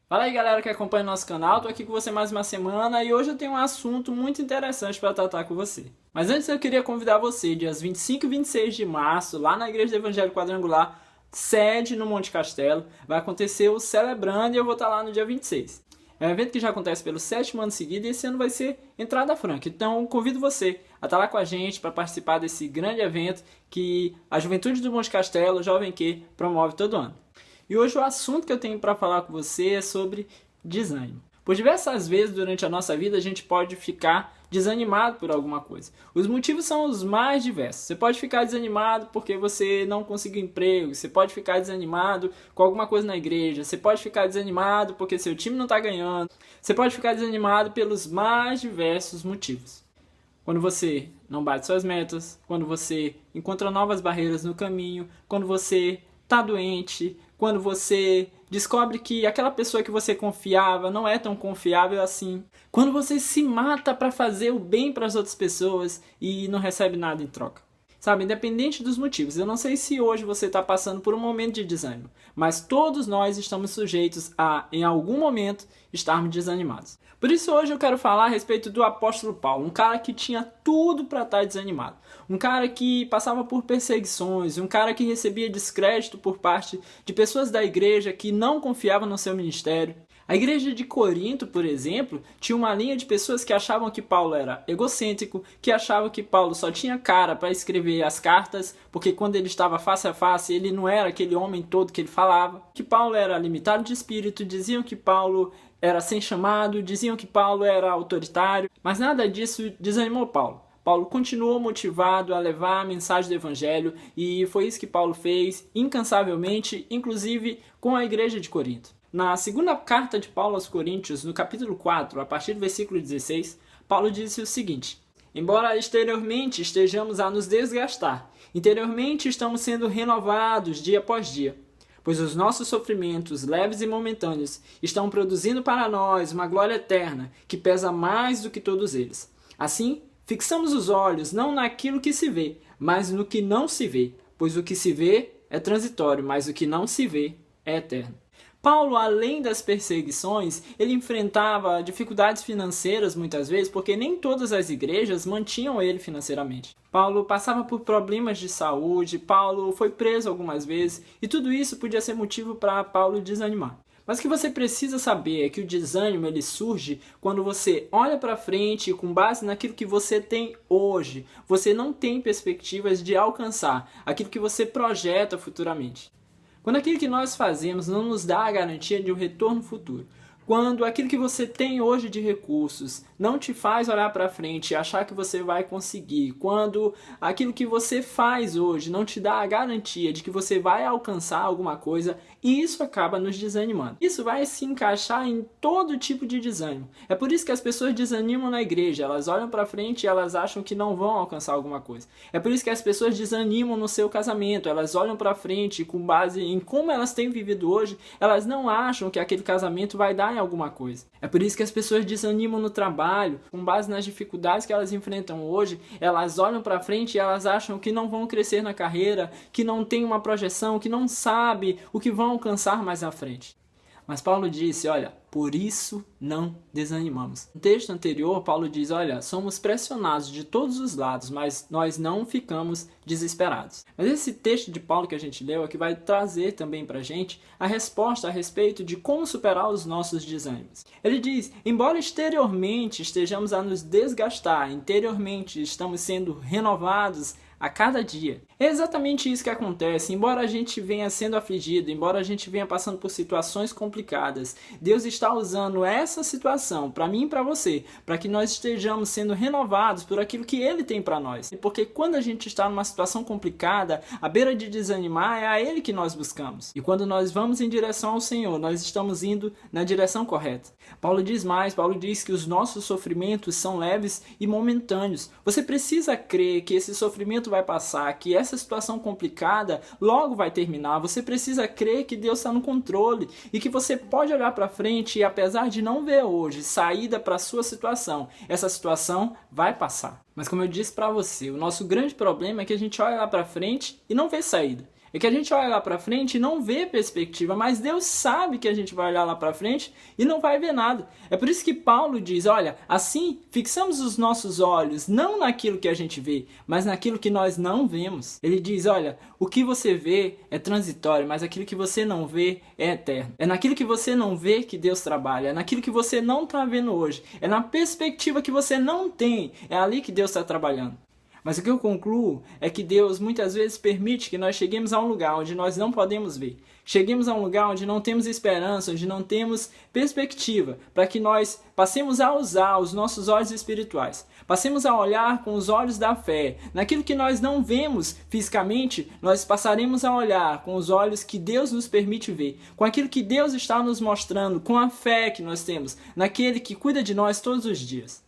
Fala aí galera que acompanha o nosso canal, tô aqui com você mais uma semana e hoje eu tenho um assunto muito interessante para tratar com você. Mas antes eu queria convidar você, dias 25 e 26 de março, lá na Igreja do Evangelho Quadrangular, sede no Monte Castelo, vai acontecer o Celebrando e eu vou estar lá no dia 26. É um evento que já acontece pelo 7º ano seguido e esse ano vai ser entrada franca. Então convido você a estar lá com a gente para participar desse grande evento que a Juventude do Monte Castelo, Jovem Q, promove todo ano. E hoje o assunto que eu tenho para falar com você é sobre desânimo. Por diversas vezes durante a nossa vida a gente pode ficar desanimado por alguma coisa. Os motivos são os mais diversos. Você pode ficar desanimado porque você não conseguiu emprego, você pode ficar desanimado com alguma coisa na igreja, você pode ficar desanimado porque seu time não está ganhando, você pode ficar desanimado pelos mais diversos motivos. Quando você não bate suas metas, quando você encontra novas barreiras no caminho, quando você está doente, quando você descobre que aquela pessoa que você confiava não é tão confiável assim, quando você se mata para fazer o bem para as outras pessoas e não recebe nada em troca. Sabe, independente dos motivos, eu não sei se hoje você está passando por um momento de desânimo, mas todos nós estamos sujeitos a, em algum momento, estarmos desanimados. Por isso hoje eu quero falar a respeito do apóstolo Paulo, um cara que tinha tudo para estar desanimado, um cara que passava por perseguições, um cara que recebia descrédito por parte de pessoas da igreja que não confiavam no seu ministério. A igreja de Corinto, por exemplo, tinha uma linha de pessoas que achavam que Paulo era egocêntrico, que achavam que Paulo só tinha cara para escrever as cartas, porque quando ele estava face a face, ele não era aquele homem todo que ele falava, que Paulo era limitado de espírito, diziam que Paulo era sem chamado, diziam que Paulo era autoritário, mas nada disso desanimou Paulo. Paulo continuou motivado a levar a mensagem do Evangelho e foi isso que Paulo fez incansavelmente, inclusive com a igreja de Corinto. Na segunda carta de Paulo aos Coríntios, no capítulo 4, a partir do versículo 16, Paulo disse o seguinte: embora exteriormente estejamos a nos desgastar, interiormente estamos sendo renovados dia após dia, pois os nossos sofrimentos, leves e momentâneos, estão produzindo para nós uma glória eterna, que pesa mais do que todos eles. Assim, fixamos os olhos não naquilo que se vê, mas no que não se vê, pois o que se vê é transitório, mas o que não se vê é eterno. Paulo, além das perseguições, ele enfrentava dificuldades financeiras muitas vezes, porque nem todas as igrejas mantinham ele financeiramente. Paulo passava por problemas de saúde, Paulo foi preso algumas vezes, e tudo isso podia ser motivo para Paulo desanimar. Mas o que você precisa saber é que o desânimo ele surge quando você olha para frente e com base naquilo que você tem hoje, você não tem perspectivas de alcançar aquilo que você projeta futuramente. Quando aquilo que nós fazemos não nos dá a garantia de um retorno futuro, quando aquilo que você tem hoje de recursos não te faz olhar para frente e achar que você vai conseguir, quando aquilo que você faz hoje não te dá a garantia de que você vai alcançar alguma coisa, isso acaba nos desanimando. Isso vai se encaixar em todo tipo de desânimo. É por isso que as pessoas desanimam na igreja, elas olham para frente e elas acham que não vão alcançar alguma coisa. É por isso que as pessoas desanimam no seu casamento, elas olham para frente e com base em como elas têm vivido hoje, elas não acham que aquele casamento vai dar em alguma coisa. É por isso que as pessoas desanimam no trabalho, com base nas dificuldades que elas enfrentam hoje, elas olham para frente e elas acham que não vão crescer na carreira, que não tem uma projeção, que não sabe o que vão alcançar mais à frente. Mas Paulo disse, olha, por isso não desanimamos. No texto anterior, Paulo diz, olha, somos pressionados de todos os lados, mas nós não ficamos desesperados. Mas esse texto de Paulo que a gente leu é que vai trazer também para a gente a resposta a respeito de como superar os nossos desânimos. Ele diz, embora exteriormente estejamos a nos desgastar, interiormente estamos sendo renovados a cada dia. É exatamente isso que acontece. Embora a gente venha sendo afligido, embora a gente venha passando por situações complicadas, Deus está usando essa situação para mim e para você, para que nós estejamos sendo renovados por aquilo que Ele tem para nós. Porque quando a gente está numa situação complicada, à beira de desanimar, é a Ele que nós buscamos. E quando nós vamos em direção ao Senhor, nós estamos indo na direção correta. Paulo diz mais, Paulo diz que os nossos sofrimentos são leves e momentâneos. Você precisa crer que esse sofrimento vai passar, que essa situação complicada logo vai terminar. Você precisa crer que Deus está no controle e que você pode olhar para frente e, apesar de não ver hoje saída para a sua situação, essa situação vai passar. Mas como eu disse para você, o nosso grande problema é que a gente olha lá para frente e não vê saída. É que a gente olha lá para frente e não vê perspectiva, mas Deus sabe que a gente vai olhar lá para frente e não vai ver nada. É por isso que Paulo diz, olha, assim fixamos os nossos olhos não naquilo que a gente vê, mas naquilo que nós não vemos. Ele diz, olha, o que você vê é transitório, mas aquilo que você não vê é eterno. É naquilo que você não vê que Deus trabalha, é naquilo que você não está vendo hoje, é na perspectiva que você não tem, é ali que Deus está trabalhando. Mas o que eu concluo é que Deus muitas vezes permite que nós cheguemos a um lugar onde nós não podemos ver. Cheguemos a um lugar onde não temos esperança, onde não temos perspectiva, para que nós passemos a usar os nossos olhos espirituais. Passemos a olhar com os olhos da fé. Naquilo que nós não vemos fisicamente, nós passaremos a olhar com os olhos que Deus nos permite ver. Com aquilo que Deus está nos mostrando, com a fé que nós temos, naquele que cuida de nós todos os dias.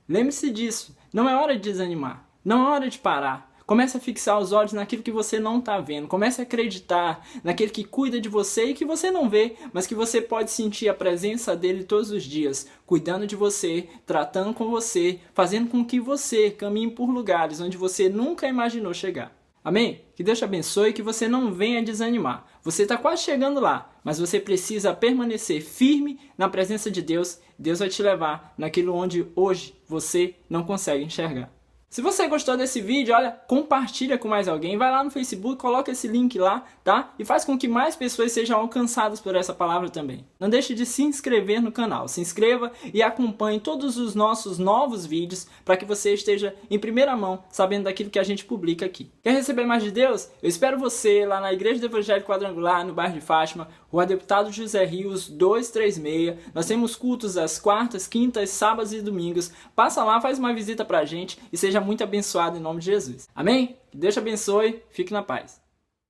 Lembre-se disso, não é hora de desanimar. Não é hora de parar. Comece a fixar os olhos naquilo que você não está vendo. Comece a acreditar naquele que cuida de você e que você não vê, mas que você pode sentir a presença dele todos os dias, cuidando de você, tratando com você, fazendo com que você caminhe por lugares onde você nunca imaginou chegar. Amém? Que Deus te abençoe e que você não venha desanimar. Você está quase chegando lá, mas você precisa permanecer firme na presença de Deus. Deus vai te levar naquilo onde hoje você não consegue enxergar. Se você gostou desse vídeo, olha, compartilha com mais alguém, vai lá no Facebook, coloca esse link lá, tá? E faz com que mais pessoas sejam alcançadas por essa palavra também. Não deixe de se inscrever no canal, se inscreva e acompanhe todos os nossos novos vídeos para que você esteja em primeira mão sabendo daquilo que a gente publica aqui. Quer receber mais de Deus? Eu espero você lá na Igreja do Evangelho Quadrangular, no bairro de Fátima, Rua Deputado José Rios, 236. Nós temos cultos às quartas, quintas, sábados e domingos. Passa lá, faz uma visita pra gente e seja muito abençoado em nome de Jesus. Amém? Que Deus te abençoe. Fique na paz.